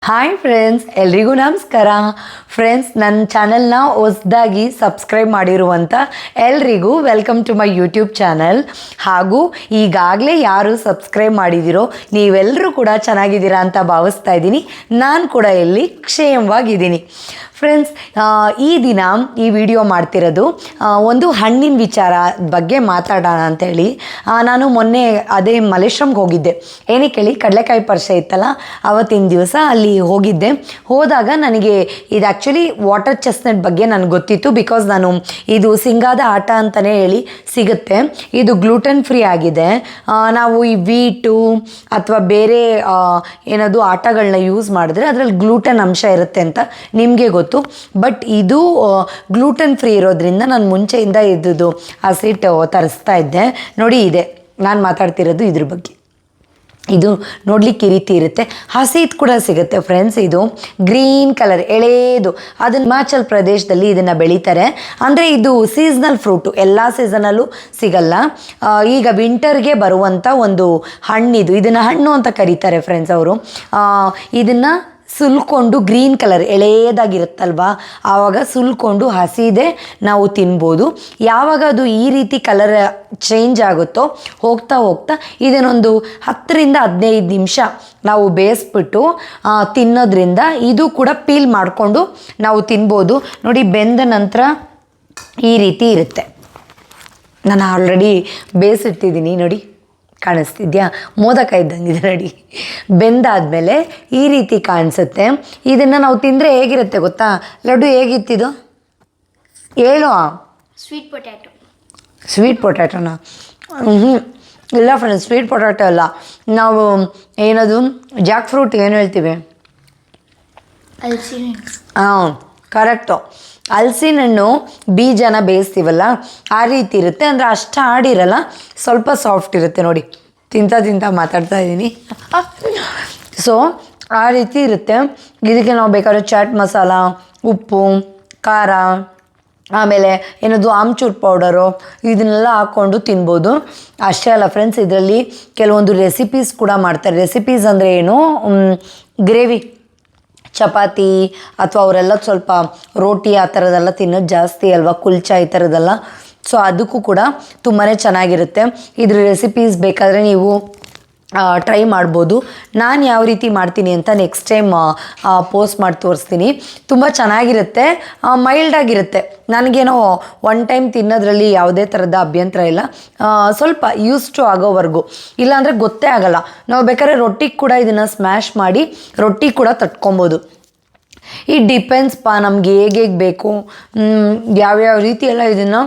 Hi friends, ಎಲ್ರಿಗೂ ನಮಸ್ಕಾರ. Friends, ನನ್ನ ಚಾನಲ್ನ ಹೊಸದಾಗಿ ಸಬ್ಸ್ಕ್ರೈಬ್ ಮಾಡಿರುವಂಥ ಎಲ್ರಿಗೂ welcome to my YouTube channel. ಹಾಗೂ ಈಗಾಗಲೇ ಯಾರು ಸಬ್ಸ್ಕ್ರೈಬ್ ಮಾಡಿದ್ದೀರೋ ನೀವೆಲ್ಲರೂ ಕೂಡ ಚೆನ್ನಾಗಿದ್ದೀರಾ ಅಂತ ಭಾವಿಸ್ತಾ ಇದ್ದೀನಿ. ನಾನು ಕೂಡ ಇಲ್ಲಿ ಕ್ಷೇಮವಾಗಿದ್ದೀನಿ. ಫ್ರೆಂಡ್ಸ್, ಈ ದಿನ ಈ ವಿಡಿಯೋ ಮಾಡ್ತಿರೋದು ಒಂದು ಹಣ್ಣಿನ ವಿಚಾರ ಬಗ್ಗೆ ಮಾತಾಡೋಣ ಅಂಥೇಳಿ. ನಾನು ಮೊನ್ನೆ ಅದೇ ಮಲೇಶ್ವರಂಗೆ ಹೋಗಿದ್ದೆ. ಏನಕ್ಕೆ ಹೇಳಿ, ಕಡಲೆಕಾಯಿ ಪರಿಷೆ ಇತ್ತಲ್ಲ, ಆವತ್ತಿನ ದಿವಸ ಅಲ್ಲಿ ಹೋಗಿದ್ದೆ. ಹೋದಾಗ ನನಗೆ ಇದು ಆ್ಯಕ್ಚುಲಿ ವಾಟರ್ ಚೆಸ್ಟ್ನಟ್ ಬಗ್ಗೆ ನನಗೆ ಗೊತ್ತಿತ್ತು. ಬಿಕಾಸ್ ನಾನು ಇದು ಸಿಂಗಾದ ಆಟ ಅಂತಲೇ ಹೇಳಿ ಸಿಗುತ್ತೆ. ಇದು ಗ್ಲೂಟನ್ ಫ್ರೀ ಆಗಿದೆ. ನಾವು ಈ ವೀಟು ಅಥವಾ ಬೇರೆ ಏನದು ಆಟಗಳನ್ನ ಯೂಸ್ ಮಾಡಿದ್ರೆ ಅದರಲ್ಲಿ ಗ್ಲೂಟನ್ ಅಂಶ ಇರುತ್ತೆ ಅಂತ ನಿಮಗೆ ಗೊತ್ತು. ಬಟ್ ಇದು ಗ್ಲೂಟನ್ ಫ್ರೀ ಇರೋದ್ರಿಂದ ನಾನು ಮುಂಚೆಯಿಂದ ಇದ್ದು ಹಸಿಟ್ಟು ತರಿಸ್ತಾ ಇದ್ದೆ. ನೋಡಿ, ಇದೆ ನಾನು ಮಾತಾಡ್ತಿರೋದು ಇದ್ರ ಬಗ್ಗೆ. ಇದು ನೋಡ್ಲಿಕ್ಕೆ ಈ ರೀತಿ ಇರುತ್ತೆ. ಹಸಿದು ಕೂಡ ಸಿಗುತ್ತೆ ಫ್ರೆಂಡ್ಸ್. ಇದು ಗ್ರೀನ್ ಕಲರ್ ಎಳೆದು, ಅದನ್ನು ಹಿಮಾಚಲ್ ಪ್ರದೇಶದಲ್ಲಿ ಇದನ್ನು ಬೆಳೀತಾರೆ. ಅಂದರೆ ಇದು ಸೀಸ್ನಲ್ ಫ್ರೂಟು, ಎಲ್ಲ ಸೀಸನಲ್ಲೂ ಸಿಗಲ್ಲ. ಈಗ ವಿಂಟರ್ಗೆ ಬರುವಂಥ ಒಂದು ಹಣ್ಣಿದು. ಇದನ್ನು ಹಣ್ಣು ಅಂತ ಕರೀತಾರೆ ಫ್ರೆಂಡ್ಸ್ ಅವರು. ಇದನ್ನು ಸುಲ್ಕೊಂಡು, ಗ್ರೀನ್ ಕಲರ್ ಎಳೆಯದಾಗಿರುತ್ತಲ್ವ, ಆವಾಗ ಸುಲ್ಕೊಂಡು ಹಸಿದೆ ನಾವು ತಿನ್ಬೋದು. ಯಾವಾಗ ಅದು ಈ ರೀತಿ ಕಲರ್ ಚೇಂಜ್ ಆಗುತ್ತೋ ಹೋಗ್ತಾ ಹೋಗ್ತಾ ಇದನ್ನೊಂದು 10-15 ನಿಮಿಷ ನಾವು ಬೇಯಿಸ್ಬಿಟ್ಟು ತಿನ್ನೋದ್ರಿಂದ ಇದು ಕೂಡ ಪೀಲ್ ಮಾಡಿಕೊಂಡು ನಾವು ತಿನ್ಬೋದು. ನೋಡಿ, ಬೆಂದ ನಂತರ ಈ ರೀತಿ ಇರುತ್ತೆ. ನಾನು ಆಲ್ರೆಡಿ ಬೇಯಿಸಿಟ್ಟಿದ್ದೀನಿ. ನೋಡಿ, ಕಾಣಿಸ್ತಿದ್ಯಾ? ಮೋದಕ ಇದ್ದಂಗಿದೆ ನೋಡಿ. ಬೆಂದಾದಮೇಲೆ ಈ ರೀತಿ ಕಾಣಿಸುತ್ತೆ. ಇದನ್ನು ನಾವು ತಿಂದರೆ ಹೇಗಿರುತ್ತೆ ಗೊತ್ತಾ? ಲಡ್ಡು ಹೇಗಿತ್ತಿದು ಹೇಳು. ಸ್ವೀಟ್ ಪೊಟ್ಯಾಟೋನಾ? ಇಲ್ಲ ಫ್ರೆಂಡ್ಸ್, ಸ್ವೀಟ್ ಪೊಟ್ಯಾಟೊ ಅಲ್ಲ. ನಾವು ಏನದು ಜಾಕ್ ಫ್ರೂಟ್ ಏನು ಹೇಳ್ತೀವಿ? ಹಾಂ, ಕರೆಕ್ಟು. ಹಲಸಿನ ಹಣ್ಣು ಬೀಜನ ಬೇಯಿಸ್ತೀವಲ್ಲ, ಆ ರೀತಿ ಇರುತ್ತೆ. ಅಂದರೆ ಅಷ್ಟು ಹಾಡಿರಲ್ಲ, ಸ್ವಲ್ಪ ಸಾಫ್ಟ್ ಇರುತ್ತೆ. ನೋಡಿ, ತಿಂತ ಮಾತಾಡ್ತಾ ಇದ್ದೀನಿ. ಸೊ ಆ ರೀತಿ ಇರುತ್ತೆ. ಇದಕ್ಕೆ ನಾವು ಬೇಕಾದ್ರೆ ಚಾಟ್ ಮಸಾಲ, ಉಪ್ಪು, ಖಾರ, ಆಮೇಲೆ ಏನದು ಆಮ್ಚೂರ್ ಪೌಡರು, ಇದನ್ನೆಲ್ಲ ಹಾಕ್ಕೊಂಡು ತಿನ್ಬೋದು. ಅಷ್ಟೇ ಅಲ್ಲ ಫ್ರೆಂಡ್ಸ್, ಇದರಲ್ಲಿ ಕೆಲವೊಂದು ರೆಸಿಪೀಸ್ ಕೂಡ ಮಾಡ್ತಾರೆ. ರೆಸಿಪೀಸ್ ಅಂದರೆ ಏನು, ಗ್ರೇವಿ, ಚಪಾತಿ ಅಥವಾ ಅವರೆಲ್ಲ ಸ್ವಲ್ಪ ರೋಟಿ ಆ ಥರದ್ದೆಲ್ಲ ತಿನ್ನೋದು ಜಾಸ್ತಿ ಅಲ್ವಾ, ಕುಲ್ಚಾ ಈ ಥರದ್ದೆಲ್ಲ. ಸೊ ಅದಕ್ಕೂ ಕೂಡ ತುಂಬಾ ಚೆನ್ನಾಗಿರುತ್ತೆ. ಇದ್ರ ರೆಸಿಪೀಸ್ ಬೇಕಾದರೆ ನೀವು ಟ್ರೈ ಮಾಡ್ಬೋದು. ನಾನು ಯಾವ ರೀತಿ ಮಾಡ್ತೀನಿ ಅಂತ ನೆಕ್ಸ್ಟ್ ಟೈಮ್ ಪೋಸ್ಟ್ ಮಾಡಿ ತೋರಿಸ್ತೀನಿ. ತುಂಬ ಚೆನ್ನಾಗಿರುತ್ತೆ, ಮೈಲ್ಡಾಗಿರುತ್ತೆ. ನನಗೇನೋ ಒನ್ ಟೈಮ್ ತಿನ್ನೋದ್ರಲ್ಲಿ ಯಾವುದೇ ಥರದ ಅಭ್ಯಂತರ ಇಲ್ಲ. ಸ್ವಲ್ಪ ಯೂಸ್ಟು ಆಗೋವರೆಗೂ, ಇಲ್ಲಾಂದರೆ ಗೊತ್ತೇ ಆಗೋಲ್ಲ. ನಾವು ಬೇಕಾದ್ರೆ ರೊಟ್ಟಿಗೆ ಕೂಡ ಇದನ್ನು ಸ್ಮ್ಯಾಶ್ ಮಾಡಿ ರೊಟ್ಟಿ ಕೂಡ ತಟ್ಕೊಬೋದು. ಇಟ್ ಡಿಪೆಂಡ್ಸ್ಪಾ ನಮ್ಗೆ ಹೇಗೆ ಬೇಕು, ಯಾವ್ಯಾವ ರೀತಿ ಎಲ್ಲ ಇದನ್ನು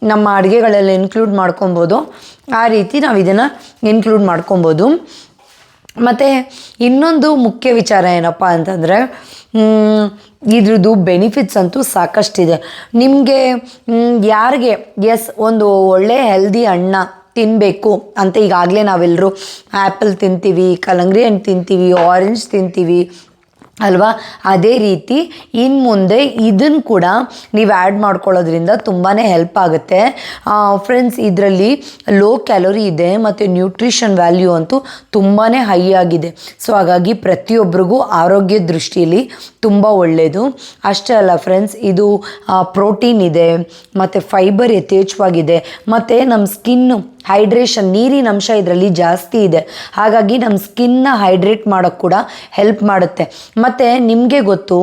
ನಮ್ಮ ಅಡುಗೆಗಳೆಲ್ಲ ಇನ್ಕ್ಲೂಡ್ ಮಾಡ್ಕೊಬೋದು. ಆ ರೀತಿ ನಾವು ಇದನ್ನು ಇನ್ಕ್ಲೂಡ್ ಮಾಡ್ಕೊಬೋದು. ಮತ್ತು ಇನ್ನೊಂದು ಮುಖ್ಯ ವಿಚಾರ ಏನಪ್ಪ ಅಂತಂದರೆ, ಇದ್ರದ್ದು ಬೆನಿಫಿಟ್ಸ್ ಅಂತೂ ಸಾಕಷ್ಟಿದೆ. ನಿಮಗೆ ಯಾರಿಗೆ ಒಂದು ಒಳ್ಳೆ ಹೆಲ್ದಿ ಹಣ್ಣ ತಿನ್ನಬೇಕು ಅಂತ ಈಗಾಗಲೇ ನಾವೆಲ್ಲರೂ ಆ್ಯಪಲ್ ತಿಂತೀವಿ, ಕಲ್ಲಂಗಡಿ ಹಣ್ಣು ತಿಂತೀವಿ, ಆರೆಂಜ್ ತಿಂತೀವಿ ಅಲ್ವಾ? ಅದೇ ರೀತಿ ಇನ್ನು ಮುಂದೆ ಇದನ್ನು ಕೂಡ ನೀವು ಆ್ಯಡ್ ಮಾಡ್ಕೊಳ್ಳೋದ್ರಿಂದ ತುಂಬಾ ಹೆಲ್ಪ್ ಆಗುತ್ತೆ ಫ್ರೆಂಡ್ಸ್. ಇದರಲ್ಲಿ ಲೋ ಕ್ಯಾಲೋರಿ ಇದೆ ಮತ್ತು ನ್ಯೂಟ್ರಿಷನ್ ವ್ಯಾಲ್ಯೂ ಅಂತೂ ತುಂಬಾ ಹೈ ಆಗಿದೆ. ಸೊ ಹಾಗಾಗಿ ಪ್ರತಿಯೊಬ್ಬರಿಗೂ ಆರೋಗ್ಯ ದೃಷ್ಟಿಯಲ್ಲಿ ತುಂಬ ಒಳ್ಳೆಯದು. ಅಷ್ಟೇ ಅಲ್ಲ ಫ್ರೆಂಡ್ಸ್, ಇದು ಪ್ರೋಟೀನ್ ಇದೆ ಮತ್ತು ಫೈಬರ್ ಯಥೇಚ್ಛವಾಗಿದೆ. ಮತ್ತು ನಮ್ಮ ಸ್ಕಿನ್ನು ಹೈಡ್ರೇಷನ್, ನೀರಿನ ಅಂಶ ಇದರಲ್ಲಿ ಜಾಸ್ತಿ ಇದೆ. ಹಾಗಾಗಿ ನಮ್ಮ ಸ್ಕಿನ್ನ ಹೈಡ್ರೇಟ್ ಮಾಡೋಕ್ಕೆ ಕೂಡ ಹೆಲ್ಪ್ ಮಾಡುತ್ತೆ. ಮತ್ತು ನಿಮಗೆ ಗೊತ್ತು,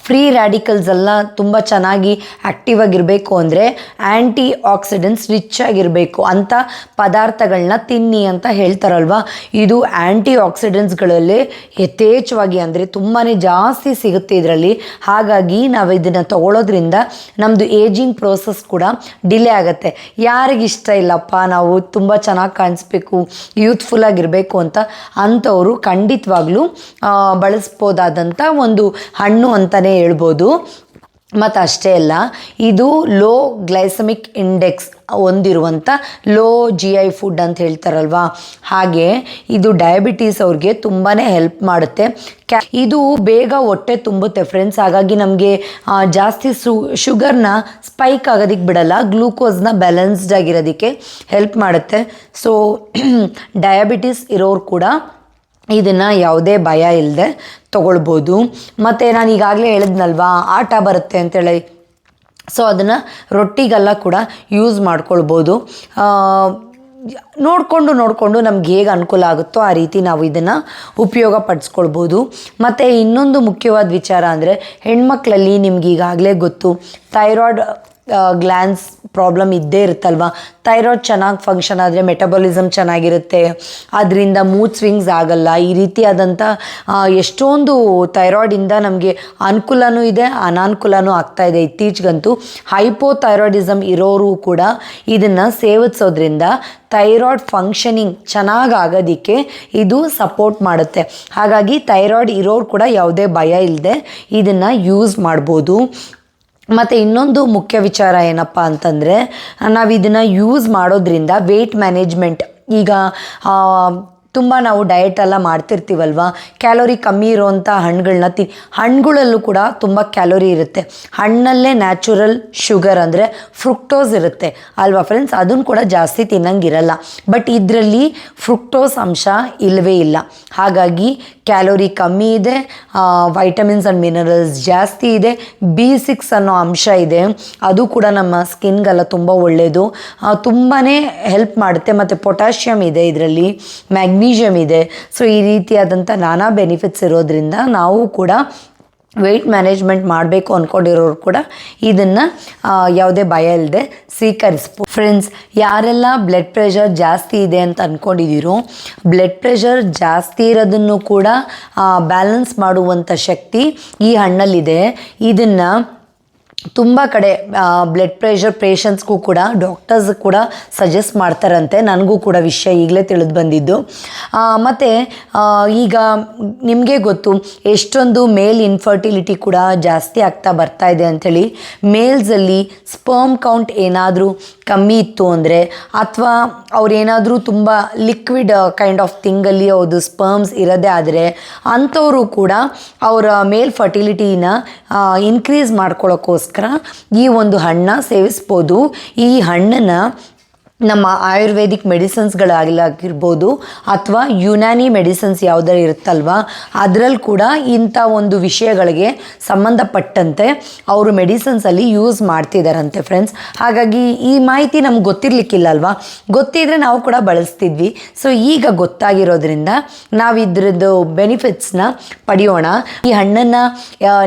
ಫ್ರೀ ರ್ಯಾಡಿಕಲ್ಸ್ ಎಲ್ಲ ತುಂಬ ಚೆನ್ನಾಗಿ ಆ್ಯಕ್ಟಿವ್ ಆಗಿರಬೇಕು ಅಂದರೆ ಆ್ಯಂಟಿ ಆಕ್ಸಿಡೆಂಟ್ಸ್ ರಿಚ್ ಆಗಿರಬೇಕು ಅಂತ ಪದಾರ್ಥಗಳನ್ನ ತಿನ್ನಿ ಅಂತ ಹೇಳ್ತಾರಲ್ವ. ಇದು ಆ್ಯಂಟಿ ಆಕ್ಸಿಡೆಂಟ್ಸ್ಗಳಲ್ಲೇ ಯಥೇಚ್ಛವಾಗಿ, ಅಂದರೆ ತುಂಬಾ ಜಾಸ್ತಿ ಸಿಗುತ್ತೆ ಇದರಲ್ಲಿ. ಹಾಗಾಗಿ ನಾವು ಇದನ್ನು ತಗೊಳ್ಳೋದ್ರಿಂದ ನಮ್ಮದು ಏಜಿಂಗ್ ಪ್ರೋಸೆಸ್ ಕೂಡ ಡಿಲೇ ಆಗುತ್ತೆ. ಯಾರಿಗಿಷ್ಟ ಇಲ್ಲಪ್ಪ ನಾವು ತುಂಬ ಚೆನ್ನಾಗಿ ಕಾಣಿಸ್ಬೇಕು, ಯೂತ್ಫುಲ್ಲಾಗಿರಬೇಕು ಅಂಥವರು ಖಂಡಿತವಾಗ್ಲೂ ಬಳಸ್ಬೋದಾದಂಥ ಒಂದು ಹಣ್ಣು ಅಂತಲೇ ಹೇಳ್ಬೋದು. ಮತ್ತು ಅಷ್ಟೇ ಅಲ್ಲ, ಇದು ಲೋ ಗ್ಲೈಸಮಿಕ್ ಇಂಡೆಕ್ಸ್ ಹೊಂದಿರುವಂಥ ಲೋ GI ಫುಡ್ ಅಂತ ಹೇಳ್ತಾರಲ್ವ. ಹಾಗೆ ಇದು ಡಯಾಬಿಟೀಸ್ ಅವ್ರಿಗೆ ತುಂಬಾ ಹೆಲ್ಪ್ ಮಾಡುತ್ತೆ. ಇದು ಬೇಗ ಹೊಟ್ಟೆ ತುಂಬುತ್ತೆ ಫ್ರೆಂಡ್ಸ್. ಹಾಗಾಗಿ ನಮಗೆ ಜಾಸ್ತಿ ಶುಗರ್ನ ಸ್ಪೈಕ್ ಆಗೋದಕ್ಕೆ ಬಿಡಲ್ಲ, ಗ್ಲೂಕೋಸ್ನ ಬ್ಯಾಲೆನ್ಸ್ಡ್ ಆಗಿರೋದಕ್ಕೆ ಹೆಲ್ಪ್ ಮಾಡುತ್ತೆ. ಸೊ ಡಯಾಬಿಟೀಸ್ ಇರೋರು ಕೂಡ ಇದನ್ನು ಯಾವುದೇ ಭಯ ಇಲ್ಲದೆ ತೊಗೊಳ್ಬೋದು. ಮತ್ತು ನಾನು ಈಗಾಗಲೇ ಹೇಳಿದ್ನಲ್ವಾ ಆಟ ಬರುತ್ತೆ ಅಂತೇಳಿ, ಸೊ ಅದನ್ನು ರೊಟ್ಟಿಗೆಲ್ಲ ಕೂಡ ಯೂಸ್ ಮಾಡ್ಕೊಳ್ಬೋದು. ನೋಡಿಕೊಂಡು ನಮ್ಗೆ ಹೇಗೆ ಅನುಕೂಲ ಆಗುತ್ತೋ ಆ ರೀತಿ ನಾವು ಇದನ್ನು ಉಪಯೋಗ ಪಡಿಸ್ಕೊಳ್ಬೋದು. ಮತ್ತು ಇನ್ನೊಂದು ಮುಖ್ಯವಾದ ವಿಚಾರ ಅಂದರೆ, ಹೆಣ್ಮಕ್ಳಲ್ಲಿ ನಿಮ್ಗೆ ಈಗಾಗಲೇ ಗೊತ್ತು, ಥೈರಾಯ್ಡ್ ಗ್ಲ್ಯಾಂಡ್ಸ್ ಪ್ರಾಬ್ಲಮ್ ಇದ್ದೇ ಇರುತ್ತಲ್ವ. ಥೈರಾಯ್ಡ್ ಚೆನ್ನಾಗಿ ಫಂಕ್ಷನ್ ಆದರೆ ಮೆಟಬಾಲಿಸಮ್ ಚೆನ್ನಾಗಿರುತ್ತೆ, ಅದರಿಂದ ಮೂಡ್ ಸ್ವಿಂಗ್ಸ್ ಆಗಲ್ಲ. ಈ ರೀತಿಯಾದಂಥ ಎಷ್ಟೊಂದು ಥೈರಾಯ್ಡಿಂದ ನಮಗೆ ಅನುಕೂಲನೂ ಇದೆ, ಅನಾನುಕೂಲನೂ ಆಗ್ತಾಯಿದೆ. ಇತ್ತೀಚೆಗಂತೂ ಹೈಪೋಥೈರಾಯ್ಡಿಸಮ್ ಇರೋರು ಕೂಡ ಇದನ್ನು ಸೇವಿಸೋದ್ರಿಂದ ಥೈರಾಯ್ಡ್ ಫಂಕ್ಷನಿಂಗ್ ಚೆನ್ನಾಗಿ ಆಗೋದಕ್ಕೆ ಇದು ಸಪೋರ್ಟ್ ಮಾಡುತ್ತೆ. ಹಾಗಾಗಿ ಥೈರಾಯ್ಡ್ ಇರೋರು ಕೂಡ ಯಾವುದೇ ಭಯ ಇಲ್ಲದೆ ಇದನ್ನು ಯೂಸ್ ಮಾಡ್ಬೋದು. ಮತ್ತು ಇನ್ನೊಂದು ಮುಖ್ಯ ವಿಚಾರ ಏನಪ್ಪ ಅಂತಂದರೆ, ನಾವು ಇದನ್ನು ಯೂಸ್ ಮಾಡೋದ್ರಿಂದ ವೆಯ್ಟ್ ಮ್ಯಾನೇಜ್ಮೆಂಟ್, ಈಗ ತುಂಬ ನಾವು ಡಯಟೆಲ್ಲ ಮಾಡ್ತಿರ್ತೀವಲ್ವ, ಕ್ಯಾಲೋರಿ ಕಮ್ಮಿ ಇರೋವಂಥ ಹಣ್ಣುಗಳನ್ನ ಹಣ್ಣುಗಳಲ್ಲೂ ಕೂಡ ತುಂಬ ಕ್ಯಾಲೋರಿ ಇರುತ್ತೆ. ಹಣ್ಣಲ್ಲೇ ನ್ಯಾಚುರಲ್ ಶುಗರ್ ಅಂದರೆ ಫ್ರುಕ್ಟೋಸ್ ಇರುತ್ತೆ ಅಲ್ವಾ ಫ್ರೆಂಡ್ಸ್, ಅದನ್ನು ಕೂಡ ಜಾಸ್ತಿ ತಿನ್ನಂಗಿರಲ್ಲ. ಬಟ್ ಇದರಲ್ಲಿ ಫ್ರುಕ್ಟೋಸ್ ಅಂಶ ಇಲ್ಲವೇ ಇಲ್ಲ. ಹಾಗಾಗಿ ಕ್ಯಾಲೋರಿ ಕಮ್ಮಿ ಇದೆ, ವೈಟಮಿನ್ಸ್ ಆ್ಯಂಡ್ ಮಿನರಲ್ಸ್ ಜಾಸ್ತಿ ಇದೆ, B6 ಅನ್ನೋ ಅಂಶ ಇದೆ, ಅದು ಕೂಡ ನಮ್ಮ ಸ್ಕಿನ್ಗೆಲ್ಲ ತುಂಬ ಒಳ್ಳೆಯದು, ತುಂಬಾ ಹೆಲ್ಪ್ ಮಾಡುತ್ತೆ. ಮತ್ತು ಪೊಟ್ಯಾಷಿಯಮ್ ಇದೆ ಇದರಲ್ಲಿ, ಮ್ಯಾಗ್ನೀಷಿಯಮ್ ಇದೆ. ಸೊ ಈ ರೀತಿಯಾದಂಥ ನಾನಾ ಬೆನಿಫಿಟ್ಸ್ ಇರೋದ್ರಿಂದ ನಾವು ಕೂಡ ವೆಯ್ಟ್ ಮ್ಯಾನೇಜ್ಮೆಂಟ್ ಮಾಡಬೇಕು ಅಂದ್ಕೊಂಡಿರೋರು ಕೂಡ ಇದನ್ನು ಯಾವುದೇ ಭಯ ಇಲ್ಲದೆ ಸ್ವೀಕರಿಸ್ಬೋದು. ಫ್ರೆಂಡ್ಸ್, ಯಾರೆಲ್ಲ ಬ್ಲಡ್ ಪ್ರೆಷರ್ ಜಾಸ್ತಿ ಇದೆ ಅಂತ ಅಂದ್ಕೊಂಡಿದ್ದೀರೋ, ಬ್ಲಡ್ ಪ್ರೆಷರ್ ಜಾಸ್ತಿ ಇರೋದನ್ನು ಕೂಡ ಬ್ಯಾಲೆನ್ಸ್ ಮಾಡುವಂಥ ಶಕ್ತಿ ಈ ಹಣ್ಣಲ್ಲಿದೆ. ಇದನ್ನು ತುಂಬ ಕಡೆ ಬ್ಲಡ್ ಪ್ರೆಷರ್ ಪೇಷಂಟ್ಸ್ಗೂ ಕೂಡ ಡಾಕ್ಟರ್ಸ್ ಕೂಡ ಸಜೆಸ್ಟ್ ಮಾಡ್ತಾರಂತೆ. ನನಗೂ ಕೂಡ ವಿಷಯ ಈಗಲೇ ತಿಳಿದು ಬಂದಿದ್ದು. ಮತ್ತು ಈಗ ನಿಮಗೆ ಗೊತ್ತು ಎಷ್ಟೊಂದು ಮೇಲ್ ಇನ್ಫರ್ಟಿಲಿಟಿ ಕೂಡ ಜಾಸ್ತಿ ಆಗ್ತಾ ಬರ್ತಾ ಇದೆ ಅಂಥೇಳಿ. ಮೇಲ್ಸಲ್ಲಿ ಸ್ಪರ್ಮ್ ಕೌಂಟ್ ಏನಾದರೂ ಕಮ್ಮಿ ಇತ್ತು ಅಂದರೆ, ಅಥವಾ ಅವ್ರೇನಾದರೂ ತುಂಬ ಲಿಕ್ವಿಡ್ ಕೈಂಡ್ ಆಫ್ ಥಿಂಗಲ್ಲಿ ಅವ್ರದ್ದು ಸ್ಪರ್ಮ್ಸ್ ಇರೋದೇ ಆದರೆ, ಅಂಥವರು ಕೂಡ ಅವರ ಮೇಲ್ ಫರ್ಟಿಲಿಟಿನ ಇನ್ಕ್ರೀಸ್ ಮಾಡ್ಕೊಳ್ಳೋಕ್ಕೋಸ್ಕರ ಈ ಒಂದು ಹಣ್ಣನ್ನ ಸೇವಿಸ್ಬೋದು. ಈ ಹಣ್ಣನ್ನು ನಮ್ಮ ಆಯುರ್ವೇದಿಕ್ ಮೆಡಿಸಿನ್ಸ್ಗಳಾಗಿರ್ಬೋದು ಅಥವಾ ಯುನಾನಿ ಮೆಡಿಸಿನ್ಸ್ ಯಾವುದಾರು ಇರುತ್ತಲ್ವ, ಅದರಲ್ಲಿ ಕೂಡ ಇಂಥ ಒಂದು ವಿಷಯಗಳಿಗೆ ಸಂಬಂಧಪಟ್ಟಂತೆ ಅವರು ಮೆಡಿಸಿನ್ಸಲ್ಲಿ ಯೂಸ್ ಮಾಡ್ತಿದ್ದಾರಂತೆ ಫ್ರೆಂಡ್ಸ್. ಹಾಗಾಗಿ ಈ ಮಾಹಿತಿ ನಮ್ಗೆ ಗೊತ್ತಿರಲಿಕ್ಕಿಲ್ಲ ಅಲ್ವಾ, ಗೊತ್ತಿದ್ರೆ ನಾವು ಕೂಡ ಬಳಸ್ತಿದ್ವಿ. ಸೊ ಈಗ ಗೊತ್ತಾಗಿರೋದ್ರಿಂದ ನಾವು ಇದ್ರದ್ದು ಬೆನಿಫಿಟ್ಸ್ನ ಪಡೆಯೋಣ. ಈ ಹಣ್ಣನ್ನು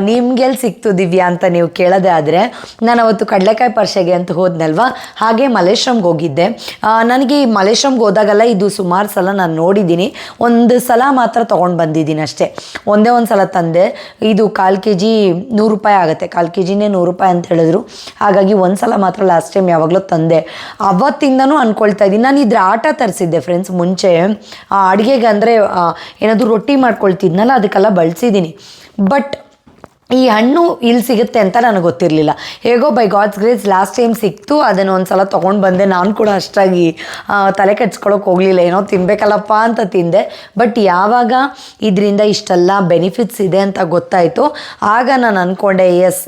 ನಿಮ್ಗೆಲ್ಲಿ ಸಿಕ್ತು ದಿವ್ಯಾ ಅಂತ ನೀವು ಕೇಳೋದೇ ಆದರೆ, ನಾನು ಅವತ್ತು ಕಡಲೆಕಾಯಿ ಪರಿಷೆಗೆ ಅಂತ ಹೋದ್ನಲ್ವ, ಹಾಗೆ ಮಲ್ಲೇಶ್ವರಂಗೆ ಹೋಗಿದ್ದೆ. ನನಗೆ ಈ ಮಲ್ಲೇಶ್ವರಂಗೆ ಹೋದಾಗೆಲ್ಲ ಇದು ಸುಮಾರು ಸಲ ನಾನು ನೋಡಿದ್ದೀನಿ. ಒಂದು ಸಲ ಮಾತ್ರ ತೊಗೊಂಡು ಬಂದಿದ್ದೀನಿ ಅಷ್ಟೇ, ಒಂದೇ ಒಂದು ಸಲ ತಂದೆ. ಇದು 1/4 kg 100 ರೂಪಾಯಿ ಆಗುತ್ತೆ, 1/4 kgನೇ 100 ರೂಪಾಯಿ ಅಂತ ಹೇಳಿದ್ರು. ಹಾಗಾಗಿ ಒಂದು ಸಲ ಮಾತ್ರ ಲಾಸ್ಟ್ ಟೈಮ್ ಯಾವಾಗಲೂ ತಂದೆ. ಅವತ್ತಿಂದನೂ ಅಂದ್ಕೊಳ್ತಾ ಇದ್ದೀನಿ. ನಾನು ಇದ್ರ ಆಟ ತರಿಸಿದ್ದೆ ಫ್ರೆಂಡ್ಸ್ ಮುಂಚೆ, ಅಡುಗೆಗೆ ಅಂದರೆ ಏನಾದರೂ ರೊಟ್ಟಿ ಮಾಡ್ಕೊಳ್ತಿದ್ನಲ್ಲ, ಅದಕ್ಕೆಲ್ಲ ಬಳಸಿದ್ದೀನಿ. ಬಟ್ ಈ ಹಣ್ಣು ಇಲ್ಲಿ ಸಿಗುತ್ತೆ ಅಂತ ನನಗೆ ಗೊತ್ತಿರಲಿಲ್ಲ. ಹೇಗೋ by God's grace last time ಸಿಕ್ತು, ಅದನ್ನು ಒಂದು ಸಲ ತೊಗೊಂಡು ಬಂದೆ. ನಾನು ಕೂಡ ಅಷ್ಟಾಗಿ ತಲೆ ಕೆಡ್ಸ್ಕೊಳಕ್ಕೆ ಹೋಗಲಿಲ್ಲ, ಏನೋ ತಿನ್ನಬೇಕಲ್ಲಪ್ಪ ಅಂತ ತಿಂದೆ. ಬಟ್ ಯಾವಾಗ ಇದರಿಂದ ಇಷ್ಟೆಲ್ಲ ಬೆನಿಫಿಟ್ಸ್ ಇದೆ ಅಂತ ಗೊತ್ತಾಯಿತು, ಆಗ ನಾನು ಅಂದ್ಕೊಂಡೆ ಎಸ್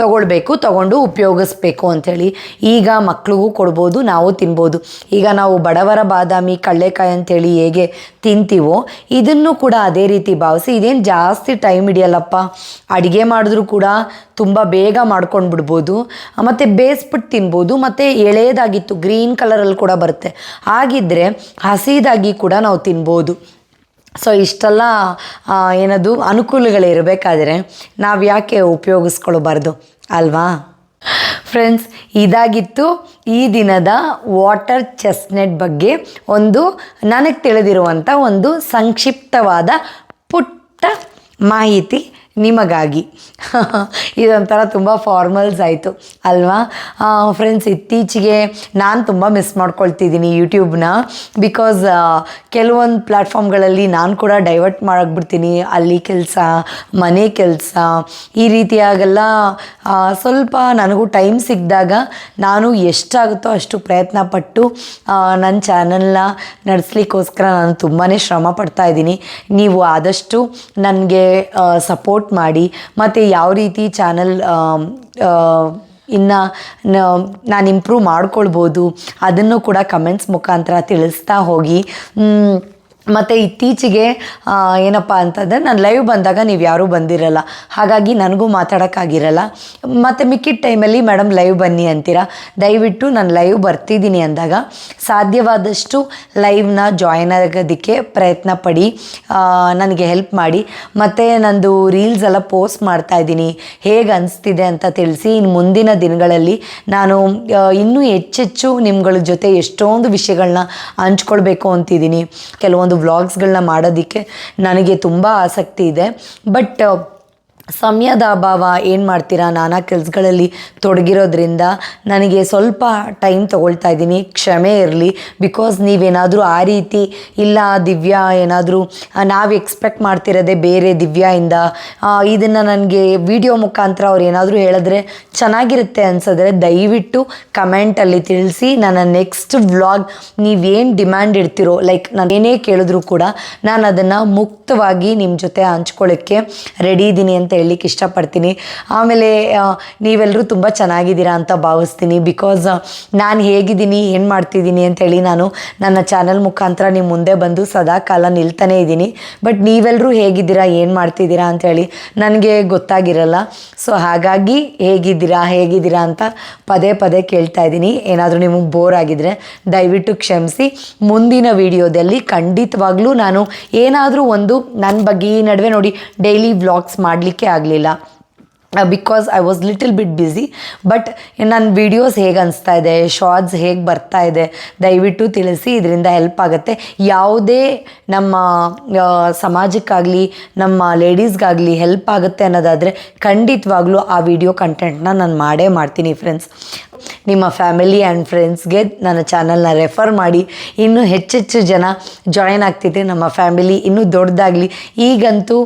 ತೊಗೊಂಡು ಉಪಯೋಗಿಸ್ಬೇಕು ಅಂಥೇಳಿ. ಈಗ ಮಕ್ಳಿಗೂ ಕೊಡ್ಬೋದು, ನಾವು ತಿನ್ಬೋದು. ಈಗ ನಾವು ಬಡವರ ಬಾದಾಮಿ ಕಡಲೆಕಾಯಿ ಅಂಥೇಳಿ ಹೇಗೆ ತಿಂತೀವೋ, ಇದನ್ನು ಕೂಡ ಅದೇ ರೀತಿ ಭಾವಿಸಿ, ಇದೇನು ಜಾಸ್ತಿ ಟೈಮ್ ಹಿಡಿಯಲ್ಲಪ್ಪ, ಅಡುಗೆ ಮಾಡಿದ್ರೂ ಕೂಡ ತುಂಬ ಬೇಗ ಮಾಡ್ಕೊಂಡು ಬಿಡ್ಬೋದು, ಮತ್ತು ಬೇಯಿಸ್ಬಿಟ್ಟು ತಿನ್ಬೋದು. ಮತ್ತು ಎಳೆಯದಾಗಿತ್ತು ಗ್ರೀನ್ ಕಲರಲ್ಲಿ ಕೂಡ ಬರುತ್ತೆ, ಹಾಗಿದ್ದರೆ ಹಸಿದಾಗಿ ಕೂಡ ನಾವು ತಿನ್ಬೋದು. ಸೊ ಇಷ್ಟೆಲ್ಲ ಏನದು ಅನುಕೂಲಗಳಿರಬೇಕಾದ್ರೆ ನಾವು ಯಾಕೆ ಉಪಯೋಗಿಸ್ಕೊಳ್ಬಾರ್ದು ಅಲ್ವಾ ಫ್ರೆಂಡ್ಸ್? ಇದಾಗಿತ್ತು ಈ ದಿನದ ವಾಟರ್ ಚೆಸ್ಟ್ನಟ್ ಬಗ್ಗೆ ಒಂದು ನನಗೆ ತಿಳಿದಿರುವಂಥ ಒಂದು ಸಂಕ್ಷಿಪ್ತವಾದ ಪುಟ್ಟ ಮಾಹಿತಿ ನಿಮಗಾಗಿ. ಇದೊಂಥರ ತುಂಬ ಫಾರ್ಮಲ್ಸ್ ಆಯಿತು ಅಲ್ವಾ ಫ್ರೆಂಡ್ಸ್? ಇತ್ತೀಚೆಗೆ ನಾನು ತುಂಬ ಮಿಸ್ ಮಾಡ್ಕೊಳ್ತಿದ್ದೀನಿ ಯೂಟ್ಯೂಬ್ನ. ಬಿಕಾಸ್ ಕೆಲವೊಂದು ಪ್ಲ್ಯಾಟ್ಫಾರ್ಮ್ಗಳಲ್ಲಿ ನಾನು ಕೂಡ ಡೈವರ್ಟ್ ಮಾಡೋಕ್ಬಿಡ್ತೀನಿ. ಅಲ್ಲಿ ಕೆಲಸ, ಮನೆ ಕೆಲಸ, ಈ ರೀತಿಯಾಗೆಲ್ಲ ಸ್ವಲ್ಪ ನನಗೂ ಟೈಮ್ ಸಿಕ್ಕಿದಾಗ ನಾನು ಎಷ್ಟಾಗುತ್ತೋ ಅಷ್ಟು ಪ್ರಯತ್ನ ಪಟ್ಟು ನನ್ನ ಚಾನಲ್ನ ನಡೆಸ್ಲಿಕ್ಕೋಸ್ಕರ ನಾನು ತುಂಬಾ ಶ್ರಮ ಪಡ್ತಾಯಿದ್ದೀನಿ. ನೀವು ಆದಷ್ಟು ನನಗೆ ಸಪೋರ್ಟ್ ಮಾಡಿ, ಮತ್ತು ಯಾವ ರೀತಿ ಚಾನಲ್ ಇನ್ನು ನಾನು ಇಂಪ್ರೂವ್ ಮಾಡ್ಕೊಳ್ಬೋದು ಅದನ್ನು ಕೂಡ ಕಮೆಂಟ್ಸ್ ಮುಖಾಂತರ ತಿಳಿಸ್ತಾ ಹೋಗಿ. ಮತ್ತು ಇತ್ತೀಚೆಗೆ ಏನಪ್ಪ ಅಂತಂದರೆ ನಾನು ಲೈವ್ ಬಂದಾಗ ನೀವು ಯಾರೂ ಬಂದಿರಲ್ಲ, ಹಾಗಾಗಿ ನನಗೂ ಮಾತಾಡೋಕ್ಕಾಗಿರಲ್ಲ. ಮತ್ತು ಮಿಕ್ಕಿದ ಟೈಮಲ್ಲಿ ಮೇಡಮ್ ಲೈವ್ ಬನ್ನಿ ಅಂತೀರ. ದಯವಿಟ್ಟು ನಾನು ಲೈವ್ ಬರ್ತಿದ್ದೀನಿ ಅಂದಾಗ ಸಾಧ್ಯವಾದಷ್ಟು ಲೈವ್ನ ಜಾಯ್ನ್ ಆಗೋದಕ್ಕೆ ಪ್ರಯತ್ನ ಪಡಿ, ನನಗೆ ಹೆಲ್ಪ್ ಮಾಡಿ. ಮತ್ತು ನಂದು ರೀಲ್ಸ್ ಎಲ್ಲ ಪೋಸ್ಟ್ ಮಾಡ್ತಾಯಿದ್ದೀನಿ, ಹೇಗೆ ಅನಿಸ್ತಿದೆ ಅಂತ ತಿಳಿಸಿ. ಇನ್ನು ಮುಂದಿನ ದಿನಗಳಲ್ಲಿ ನಾನು ಇನ್ನೂ ಹೆಚ್ಚೆಚ್ಚು ನಿಮ್ಗಳ ಜೊತೆ ಎಷ್ಟೊಂದು ವಿಷಯಗಳನ್ನ ಹಂಚ್ಕೊಳ್ಬೇಕು ಅಂತಿದ್ದೀನಿ. ಕೆಲವೊಂದು ವ್ಲಾಗ್ಸ್ಗಳನ್ನ ಮಾಡೋದಕ್ಕೆ ನನಗೆ ತುಂಬ ಆಸಕ್ತಿ ಇದೆ. ಬಟ್ ಸಮಯದ ಅಭಾವ, ಏನು ಮಾಡ್ತೀರಾ, ನಾನಾ ಕೆಲಸಗಳಲ್ಲಿ ತೊಡಗಿರೋದ್ರಿಂದ ನನಗೆ ಸ್ವಲ್ಪ ಟೈಮ್ ತೊಗೊಳ್ತಾ ಇದ್ದೀನಿ, ಕ್ಷಮೆ ಇರಲಿ. ಬಿಕಾಸ್ ನೀವೇನಾದರೂ ಆ ರೀತಿ ಇಲ್ಲ ದಿವ್ಯಾ ಏನಾದರೂ ನಾವು ಎಕ್ಸ್ಪೆಕ್ಟ್ ಮಾಡ್ತಿರೋದೇ ಬೇರೆ ದಿವ್ಯಾಯಿಂದ, ಇದನ್ನು ನನಗೆ ವಿಡಿಯೋ ಮುಖಾಂತರ ಅವ್ರು ಏನಾದರೂ ಹೇಳಿದ್ರೆ ಚೆನ್ನಾಗಿರುತ್ತೆ ಅನ್ಸಿದ್ರೆ ದಯವಿಟ್ಟು ಕಮೆಂಟಲ್ಲಿ ತಿಳಿಸಿ. ನನ್ನ ನೆಕ್ಸ್ಟ್ ವ್ಲಾಗ್ ನೀವೇನು ಡಿಮ್ಯಾಂಡ್ ಇಡ್ತಿರೋ, ಲೈಕ್ ನಾನು ಏನೇ ಕೇಳಿದ್ರು ಕೂಡ ನಾನು ಅದನ್ನು ಮುಕ್ತವಾಗಿ ನಿಮ್ಮ ಜೊತೆ ಹಂಚ್ಕೊಳ್ಳೋಕ್ಕೆ ರೆಡಿ ಇದ್ದೀನಿ ಅಂತ ಹೇಳಲಿಕ್ಕೆ ಇಷ್ಟಪಡ್ತೀನಿ. ಆಮೇಲೆ ನೀವೆಲ್ಲರೂ ತುಂಬ ಚೆನ್ನಾಗಿದ್ದೀರಾ ಅಂತ ಭಾವಿಸ್ತೀನಿ. ಬಿಕಾಸ್ ನಾನು ಹೇಗಿದ್ದೀನಿ, ಏನು ಮಾಡ್ತಿದ್ದೀನಿ ಅಂತೇಳಿ ನಾನು ನನ್ನ ಚಾನಲ್ ಮುಖಾಂತರ ನಿಮ್ಮ ಮುಂದೆ ಬಂದು ಸದಾ ಕಾಲ ನಿಲ್ತಾನೇ ಇದ್ದೀನಿ. ಬಟ್ ನೀವೆಲ್ಲರೂ ಹೇಗಿದ್ದೀರಾ, ಏನು ಮಾಡ್ತಿದ್ದೀರಾ ಅಂಥೇಳಿ ನನಗೆ ಗೊತ್ತಾಗಿರಲ್ಲ. ಸೊ ಹಾಗಾಗಿ ಹೇಗಿದ್ದೀರಾ ಅಂತ ಪದೇ ಪದೇ ಕೇಳ್ತಾ ಇದ್ದೀನಿ. ಏನಾದರೂ ನಿಮಗೆ ಬೋರ್ ಆಗಿದ್ದರೆ ದಯವಿಟ್ಟು ಕ್ಷಮಿಸಿ. ಮುಂದಿನ ವಿಡಿಯೋದಲ್ಲಿ ಖಂಡಿತವಾಗ್ಲೂ ನಾನು ಏನಾದರೂ ಒಂದು ನನ್ನ ಬಗ್ಗೆ, ಈ ನಡುವೆ ನೋಡಿ ಡೈಲಿ ವ್ಲಾಗ್ಸ್ ಮಾಡಲಿಕ್ಕೆ ಆಗಲಿಲ್ಲ because I was little bit busy. But ನನ್ನ ವೀಡಿಯೋಸ್ ಹೇಗೆ ಅನಿಸ್ತಾ ಇದೆ, ಶಾರ್ಟ್ಸ್ ಹೇಗೆ ಬರ್ತಾ ಇದೆ ದಯವಿಟ್ಟು ತಿಳಿಸಿ, ಇದರಿಂದ ಹೆಲ್ಪ್ ಆಗುತ್ತೆ. ಯಾವುದೇ ನಮ್ಮ ಸಮಾಜಕ್ಕಾಗಲಿ ನಮ್ಮ ಲೇಡೀಸ್ಗಾಗಲಿ ಹೆಲ್ಪ್ ಆಗುತ್ತೆ ಅನ್ನೋದಾದರೆ ಖಂಡಿತವಾಗ್ಲೂ ಆ ವಿಡಿಯೋ ಕಂಟೆಂಟ್ನ ನಾನು ಮಾಡೇ ಮಾಡ್ತೀನಿ ಫ್ರೆಂಡ್ಸ್. ನಿಮ್ಮ ಫ್ಯಾಮಿಲಿ ಆ್ಯಂಡ್ ಫ್ರೆಂಡ್ಸ್ಗೆ ನನ್ನ ಚಾನಲ್ನ ರೆಫರ್ ಮಾಡಿ. ಇನ್ನೂ ಹೆಚ್ಚೆಚ್ಚು ಜನ ಜಾಯಿನ್ ಆಗ್ತಿದೆ, ನಮ್ಮ ಫ್ಯಾಮಿಲಿ ಇನ್ನೂ ದೊಡ್ಡದಾಗಲಿ. ಈಗಂತೂ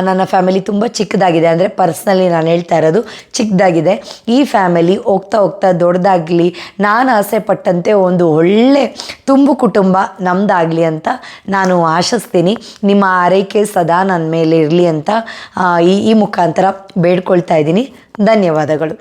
ನನ್ನ ಫ್ಯಾಮಿಲಿ ತುಂಬ ಚಿಕ್ಕದಾಗಿದೆ, ಅಂದರೆ ಪರ್ಸ್ನಲಿ ನಾನು ಹೇಳ್ತಾ ಇರೋದು ಚಿಕ್ಕದಾಗಿದೆ. ಈ ಫ್ಯಾಮಿಲಿ ಹೋಗ್ತಾ ಹೋಗ್ತಾ ದೊಡ್ಡದಾಗಲಿ, ನಾನು ಆಸೆ ಪಟ್ಟಂತೆ ಒಂದು ಒಳ್ಳೆ ತುಂಬು ಕುಟುಂಬ ನಮ್ಮದಾಗಲಿ ಅಂತ ನಾನು ಆಶಿಸ್ತೀನಿ. ನಿಮ್ಮ ಆರೈಕೆ ಸದಾ ನನ್ನ ಮೇಲೆ ಇರಲಿ ಅಂತ ಈ ಮುಖಾಂತರ ಬೇಡ್ಕೊಳ್ತಾ ಇದ್ದೀನಿ. ಧನ್ಯವಾದಗಳು.